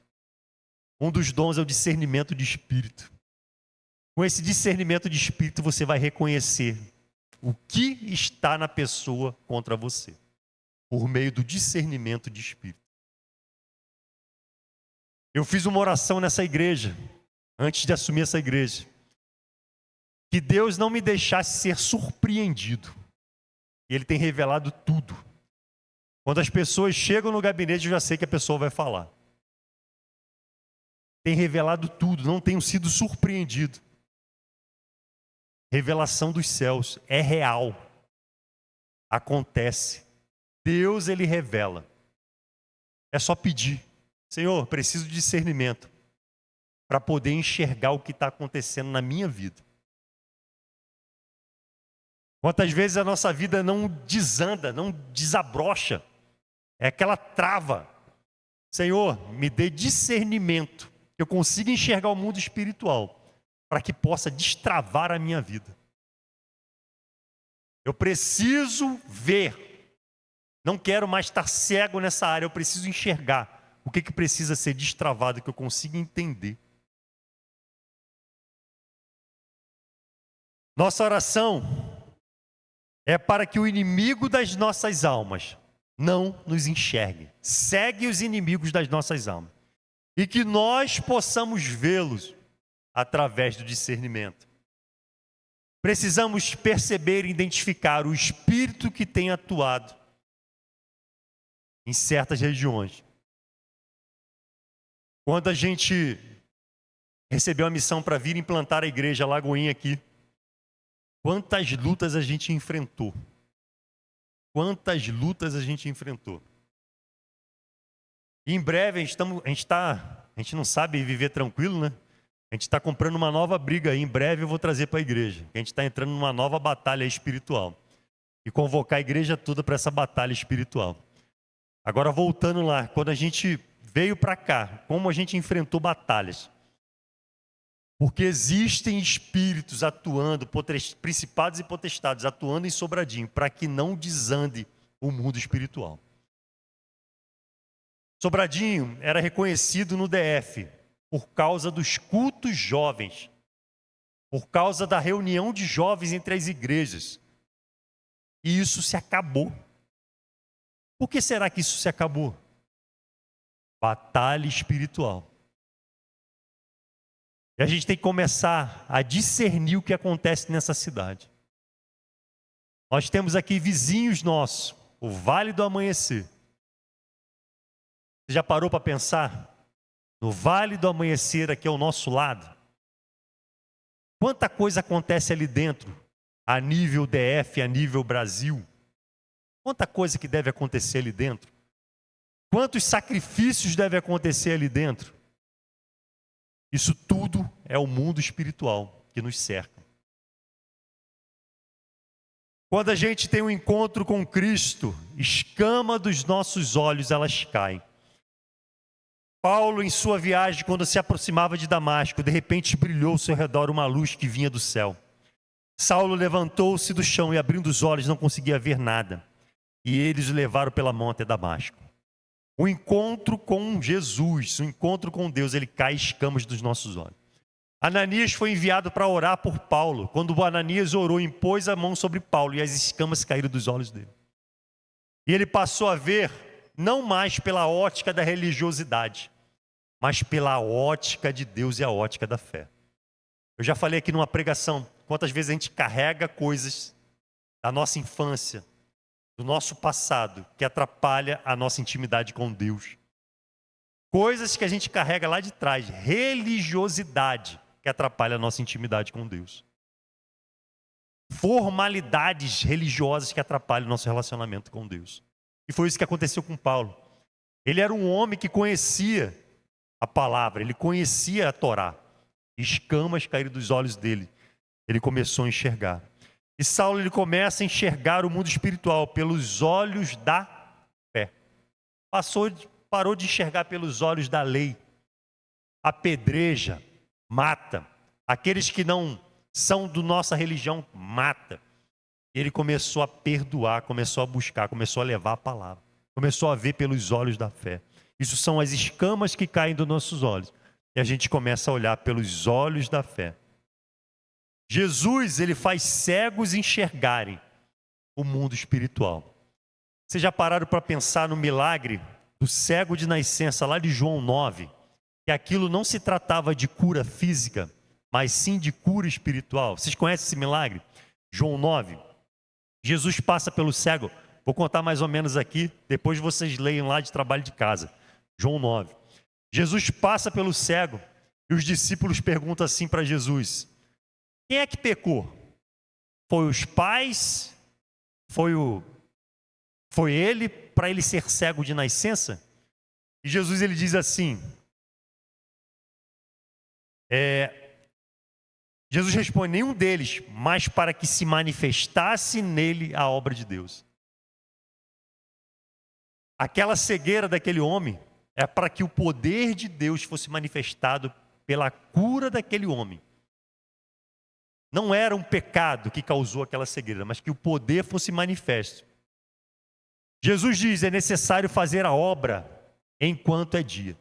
Um dos dons é o discernimento de espírito. Com esse discernimento de espírito, você vai reconhecer o que está na pessoa contra você, por meio do discernimento de espírito. Eu fiz uma oração nessa igreja, antes de assumir essa igreja, que Deus não me deixasse ser surpreendido. E Ele tem revelado tudo. Quando as pessoas chegam no gabinete, eu já sei que a pessoa vai falar. Tem revelado tudo, não tenho sido surpreendido. Revelação dos céus, é real. Acontece. Deus, Ele revela. É só pedir. Senhor, preciso de discernimento para poder enxergar o que está acontecendo na minha vida. Quantas vezes a nossa vida não desanda, não desabrocha. É aquela trava. Senhor, me dê discernimento, que eu consiga enxergar o mundo espiritual, para que possa destravar a minha vida. Eu preciso ver. Não quero mais estar cego nessa área, eu preciso enxergar o que precisa ser destravado, que eu consiga entender. Nossa oração é para que o inimigo das nossas almas não nos enxergue. Segue os inimigos das nossas almas. E que nós possamos vê-los através do discernimento. Precisamos perceber e identificar o espírito que tem atuado em certas regiões. Quando a gente recebeu a missão para vir implantar a igreja Lagoinha aqui, quantas lutas a gente enfrentou. Quantas lutas a gente enfrentou. E em breve a gente não sabe viver tranquilo, né? A gente está comprando uma nova briga aí. Em breve eu vou trazer para a igreja. A gente está entrando numa nova batalha espiritual. E convocar a igreja toda para essa batalha espiritual. Agora voltando lá, quando a gente veio para cá, como a gente enfrentou batalhas. Porque existem espíritos atuando, principados e potestades atuando em Sobradinho, para que não desande o mundo espiritual. Sobradinho era reconhecido no DF por causa dos cultos jovens, por causa da reunião de jovens entre as igrejas. E isso se acabou. Por que será que isso se acabou? Batalha espiritual. E a gente tem que começar a discernir o que acontece nessa cidade. Nós temos aqui vizinhos nossos, o Vale do Amanhecer. Você já parou para pensar? No Vale do Amanhecer, aqui ao nosso lado. Quanta coisa acontece ali dentro, a nível DF, a nível Brasil. Quanta coisa que deve acontecer ali dentro. Quantos sacrifícios devem acontecer ali dentro. Isso tudo é o mundo espiritual que nos cerca. Quando a gente tem um encontro com Cristo, escama dos nossos olhos, elas caem. Paulo, em sua viagem, quando se aproximava de Damasco, de repente brilhou ao seu redor uma luz que vinha do céu. Saulo levantou-se do chão e, abrindo os olhos, não conseguia ver nada. E eles o levaram pela mão até Damasco. O encontro com Jesus, o encontro com Deus, ele cai escamas dos nossos olhos. Ananias foi enviado para orar por Paulo. Quando o Ananias orou, impôs a mão sobre Paulo e as escamas caíram dos olhos dele. E ele passou a ver, não mais pela ótica da religiosidade, mas pela ótica de Deus e a ótica da fé. Eu já falei aqui numa pregação, quantas vezes a gente carrega coisas da nossa infância, do nosso passado, que atrapalha a nossa intimidade com Deus. Coisas que a gente carrega lá de trás, religiosidade, que atrapalha a nossa intimidade com Deus. Formalidades religiosas que atrapalham o nosso relacionamento com Deus. E foi isso que aconteceu com Paulo. Ele era um homem que conhecia a palavra, ele conhecia a Torá. Escamas caíram dos olhos dele. Ele começou a enxergar. E Saulo, ele começa a enxergar o mundo espiritual pelos olhos da fé. Parou de enxergar pelos olhos da lei. Apedreja, mata. Aqueles que não são da nossa religião, mata. Ele começou a perdoar, começou a buscar, começou a levar a palavra. Começou a ver pelos olhos da fé. Isso são as escamas que caem dos nossos olhos. E a gente começa a olhar pelos olhos da fé. Jesus, ele faz cegos enxergarem o mundo espiritual. Vocês já pararam para pensar no milagre do cego de nascença lá de João 9? Que aquilo não se tratava de cura física, mas sim de cura espiritual. Vocês conhecem esse milagre? João 9. Jesus passa pelo cego. Vou contar mais ou menos aqui, depois vocês leiam lá de trabalho de casa. João 9. Jesus passa pelo cego e os discípulos perguntam assim para Jesus: quem é que pecou? Foi os pais? Foi ele, para ele ser cego de nascença? E Jesus, ele diz assim, Jesus responde, nenhum deles, mas para que se manifestasse nele a obra de Deus. Aquela cegueira daquele homem é para que o poder de Deus fosse manifestado pela cura daquele homem. Não era um pecado que causou aquela cegueira, mas que o poder fosse manifesto. Jesus diz, é necessário fazer a obra enquanto é dia.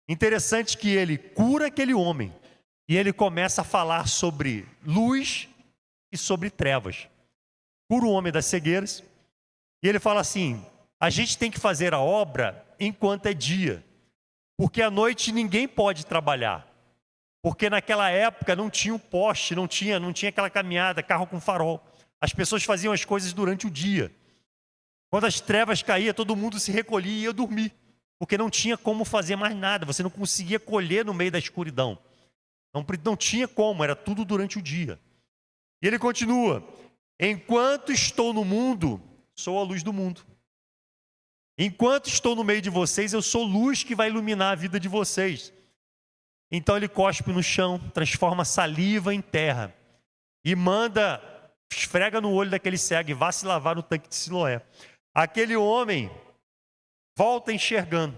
Interessante que ele cura aquele homem e ele começa a falar sobre luz e sobre trevas. Cura o homem das cegueiras e ele fala assim, a gente tem que fazer a obra enquanto é dia, porque à noite ninguém pode trabalhar. Porque naquela época não tinha um poste, não tinha aquela caminhada, carro com farol. As pessoas faziam as coisas durante o dia. Quando as trevas caíam, todo mundo se recolhia e ia dormir. Porque não tinha como fazer mais nada. Você não conseguia colher no meio da escuridão. Não tinha como, era tudo durante o dia. E ele continua, enquanto estou no mundo, sou a luz do mundo. Enquanto estou no meio de vocês, eu sou luz que vai iluminar a vida de vocês. Então ele cospe no chão, transforma saliva em terra e esfrega no olho daquele cego e vá se lavar no tanque de Siloé. Aquele homem volta enxergando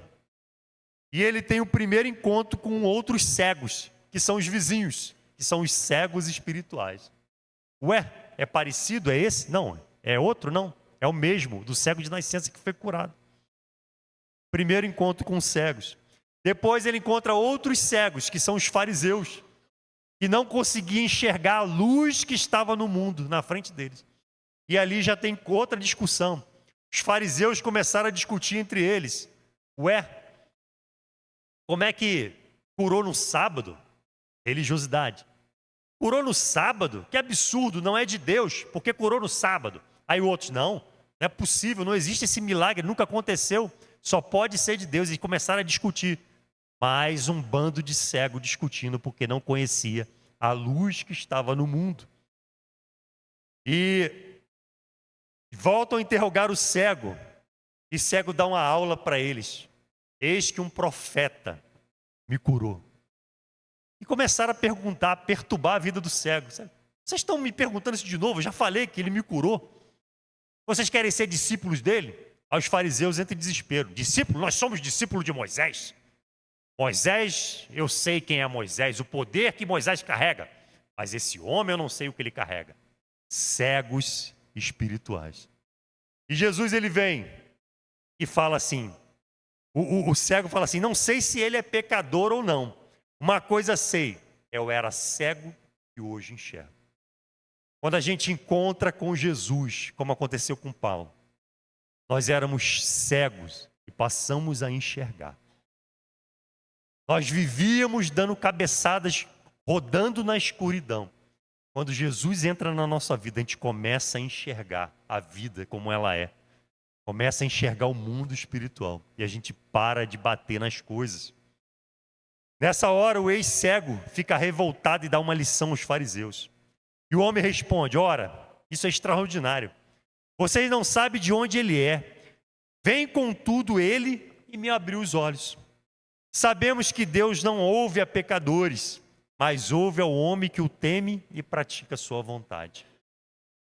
e ele tem o primeiro encontro com outros cegos, que são os vizinhos, que são os cegos espirituais. Ué, é parecido? É esse? Não. É outro? Não. É o mesmo, do cego de nascença que foi curado. Primeiro encontro com os cegos. Depois ele encontra outros cegos, que são os fariseus, que não conseguiam enxergar a luz que estava no mundo, na frente deles. E ali já tem outra discussão. Os fariseus começaram a discutir entre eles. Ué, como é que curou no sábado? Religiosidade. Curou no sábado? Que absurdo, não é de Deus, porque curou no sábado. Aí outros, não é possível, não existe esse milagre, nunca aconteceu, só pode ser de Deus. E começaram a discutir. Mais um bando de cego discutindo porque não conhecia a luz que estava no mundo. E voltam a interrogar o cego. E o cego dá uma aula para eles. Eis que um profeta me curou. e começaram a perguntar, a perturbar a vida do cego. Vocês estão me perguntando isso de novo? Eu já falei que ele me curou. Vocês querem ser discípulos dele? Aí os fariseus entram em desespero. Discípulo? Nós somos discípulos de Moisés. Moisés, eu sei quem é Moisés, o poder que Moisés carrega. Mas esse homem eu não sei o que ele carrega. Cegos espirituais. E Jesus ele vem e fala assim, o cego fala assim, não sei se ele é pecador ou não. Uma coisa sei, eu era cego e hoje enxergo. Quando a gente encontra com Jesus, como aconteceu com Paulo, nós éramos cegos e passamos a enxergar. Nós vivíamos dando cabeçadas, rodando na escuridão. Quando Jesus entra na nossa vida, a gente começa a enxergar a vida como ela é. Começa a enxergar o mundo espiritual. E a gente para de bater nas coisas. Nessa hora, o ex-cego fica revoltado e dá uma lição aos fariseus. E o homem responde, ora, isso é extraordinário. Vocês não sabem de onde ele é. Vem contudo ele e me abriu os olhos. Sabemos que Deus não ouve a pecadores, mas ouve ao homem que o teme e pratica a sua vontade.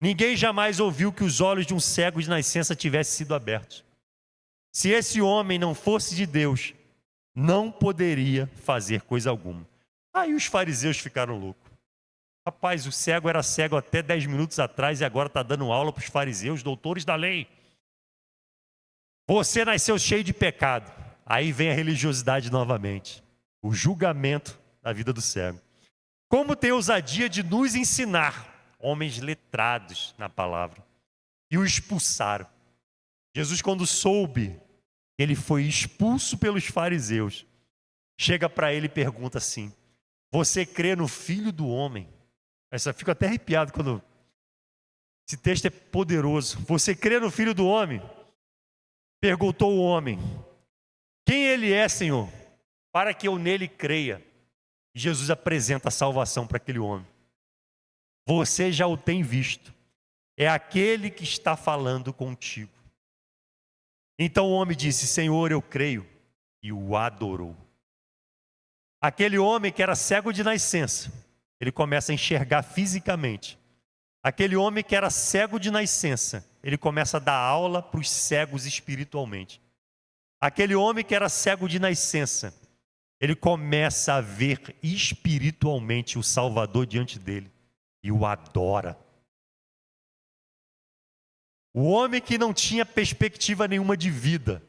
Ninguém jamais ouviu que os olhos de um cego de nascença tivessem sido abertos. Se esse homem não fosse de Deus, não poderia fazer coisa alguma. Aí os fariseus ficaram loucos. Rapaz, o cego era cego até 10 minutos atrás e agora está dando aula para os fariseus, doutores da lei. Você nasceu cheio de pecado. Aí vem a religiosidade novamente. O julgamento da vida do cego. Como tem ousadia de nos ensinar, homens letrados na palavra. E o expulsaram. Jesus, quando soube que ele foi expulso pelos fariseus, chega para ele e pergunta assim, você crê no Filho do Homem? Eu fico até arrepiado quando... Esse texto é poderoso. Você crê no Filho do Homem? Perguntou o homem. Quem ele é, Senhor? Para que eu nele creia. E Jesus apresenta a salvação para aquele homem. Você já o tem visto. É aquele que está falando contigo. Então o homem disse, Senhor, eu creio. E o adorou. Aquele homem que era cego de nascença, ele começa a enxergar fisicamente. Aquele homem que era cego de nascença, ele começa a dar aula para os cegos espiritualmente. Aquele homem que era cego de nascença, ele começa a ver espiritualmente o Salvador diante dele e o adora. O homem que não tinha perspectiva nenhuma de vida,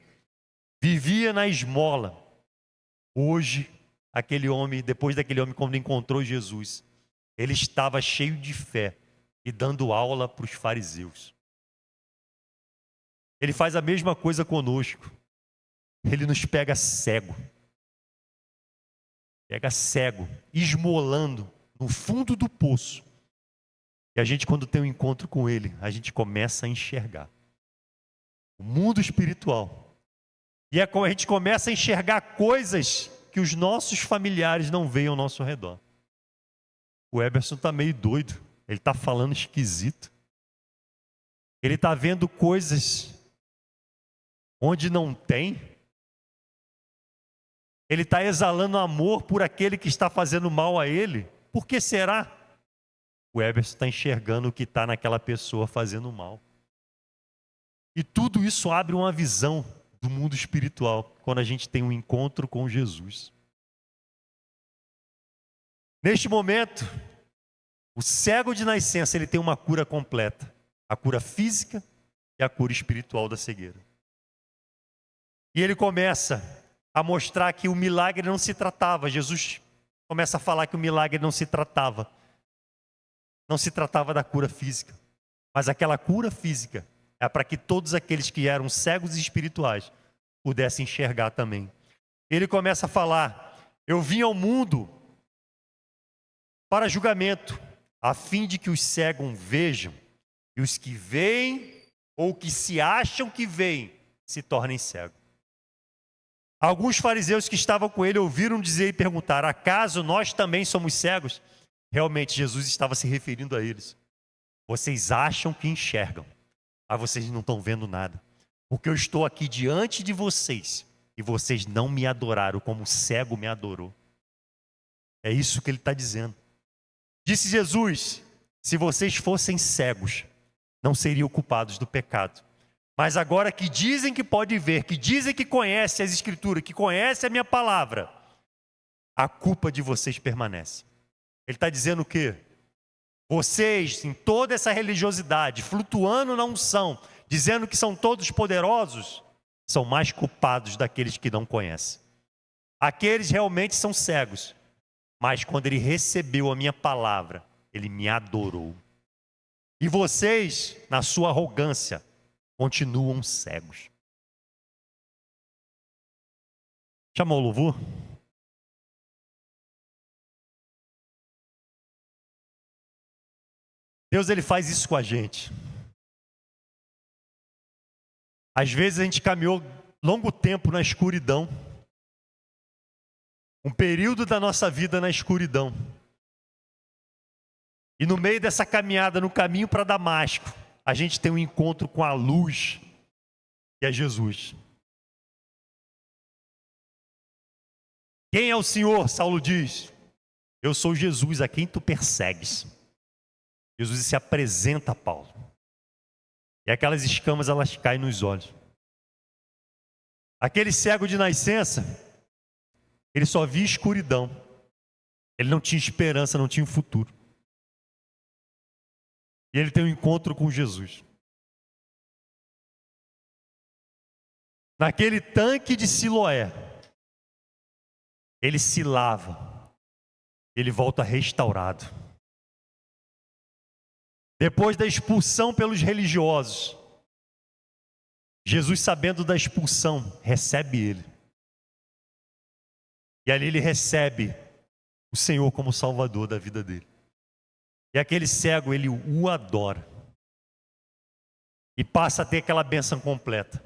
vivia na esmola. Hoje, aquele homem, depois daquele homem, quando encontrou Jesus, ele estava cheio de fé e dando aula para os fariseus. Ele faz a mesma coisa conosco. Ele nos pega cego. Pega cego, esmolando no fundo do poço. E a gente, quando tem um encontro com ele, a gente começa a enxergar o mundo espiritual. E é como a gente começa a enxergar coisas que os nossos familiares não veem ao nosso redor. O Eberson está meio doido. Ele está falando esquisito. Ele está vendo coisas onde não tem. Ele está exalando amor por aquele que está fazendo mal a ele. Por que será? O Eberson está enxergando o que está naquela pessoa fazendo mal. E tudo isso abre uma visão do mundo espiritual, quando a gente tem um encontro com Jesus. Neste momento, o cego de nascença, ele tem uma cura completa. A cura física e a cura espiritual da cegueira. E ele começa a mostrar que o milagre não se tratava. Jesus começa a falar que o milagre não se tratava. Não se tratava da cura física. Mas aquela cura física é para que todos aqueles que eram cegos espirituais pudessem enxergar também. Ele começa a falar, eu vim ao mundo para julgamento, a fim de que os cegos vejam, e os que veem, ou que se acham que veem, se tornem cegos. Alguns fariseus que estavam com ele ouviram dizer e perguntar, acaso nós também somos cegos? Realmente Jesus estava se referindo a eles. Vocês acham que enxergam, mas vocês não estão vendo nada. Porque eu estou aqui diante de vocês, e vocês não me adoraram como o cego me adorou. É isso que ele está dizendo. Disse Jesus: se vocês fossem cegos, não seriam culpados do pecado. Mas agora que dizem que pode ver, que dizem que conhecem as Escrituras, que conhecem a minha palavra, a culpa de vocês permanece. Ele está dizendo o quê? Vocês, em toda essa religiosidade, flutuando na unção, dizendo que são todos poderosos, são mais culpados daqueles que não conhecem. Aqueles realmente são cegos, mas quando ele recebeu a minha palavra, ele me adorou. E vocês, na sua arrogância, continuam cegos. Chamou o louvor? Deus, ele faz isso com a gente. Às vezes a gente caminhou longo tempo na escuridão. Um período da nossa vida na escuridão. E no meio dessa caminhada, no caminho para Damasco, a gente tem um encontro com a luz, que é Jesus. Quem é o Senhor? Saulo diz: eu sou Jesus, a quem tu persegues. Jesus se apresenta a Paulo. E aquelas escamas, elas caem nos olhos. Aquele cego de nascença, ele só via escuridão. Ele não tinha esperança, não tinha futuro. E ele tem um encontro com Jesus. Naquele tanque de Siloé, ele se lava. Ele volta restaurado. Depois da expulsão pelos religiosos, Jesus, sabendo da expulsão, recebe ele. E ali ele recebe o Senhor como Salvador da vida dele. E aquele cego, ele o adora. E passa a ter aquela bênção completa.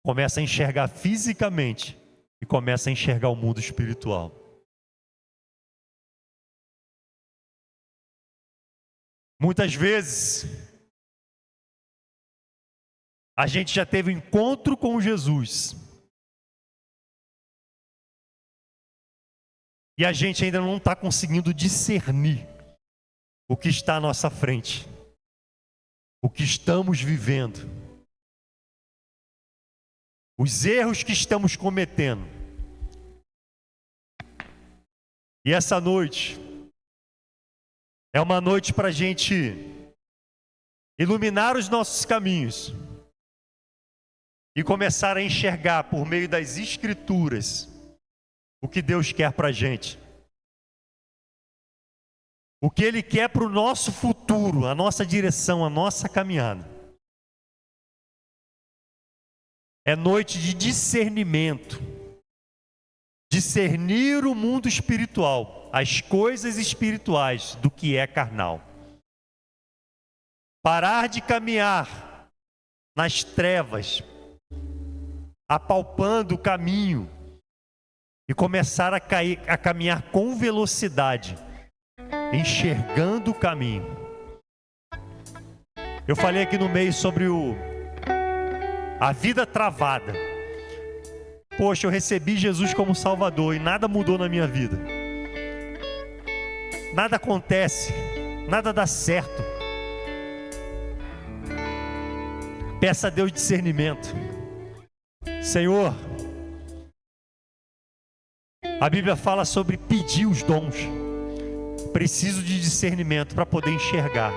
Começa a enxergar fisicamente e começa a enxergar o mundo espiritual. Muitas vezes, a gente já teve um encontro com Jesus. E a gente ainda não está conseguindo discernir o que está à nossa frente, o que estamos vivendo, os erros que estamos cometendo. E essa noite é uma noite para a gente iluminar os nossos caminhos e começar a enxergar por meio das Escrituras o que Deus quer para a gente. O que Ele quer para o nosso futuro, a nossa direção, a nossa caminhada. É noite de discernimento. Discernir o mundo espiritual, as coisas espirituais do que é carnal. Parar de caminhar nas trevas, apalpando o caminho, e começar a caminhar com velocidade, enxergando o caminho. Eu falei aqui no meio sobre a vida travada. Poxa, eu recebi Jesus como Salvador e nada mudou na minha vida. Nada acontece, nada dá certo. Peça a Deus discernimento. Senhor, a Bíblia fala sobre pedir os dons. Preciso de discernimento para poder enxergar.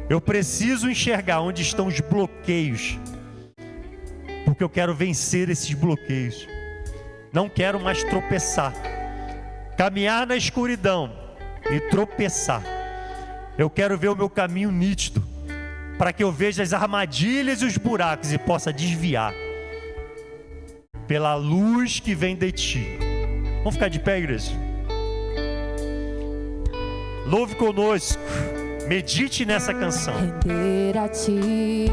Eu preciso enxergar onde estão os bloqueios, porque eu quero vencer esses bloqueios. Não quero mais tropeçar, caminhar na escuridão e tropeçar. Eu quero ver o meu caminho nítido, para que eu veja as armadilhas e os buracos e possa desviar pela luz que vem de ti. Vamos ficar de pé, igreja? Louve conosco, medite nessa canção. Render a ti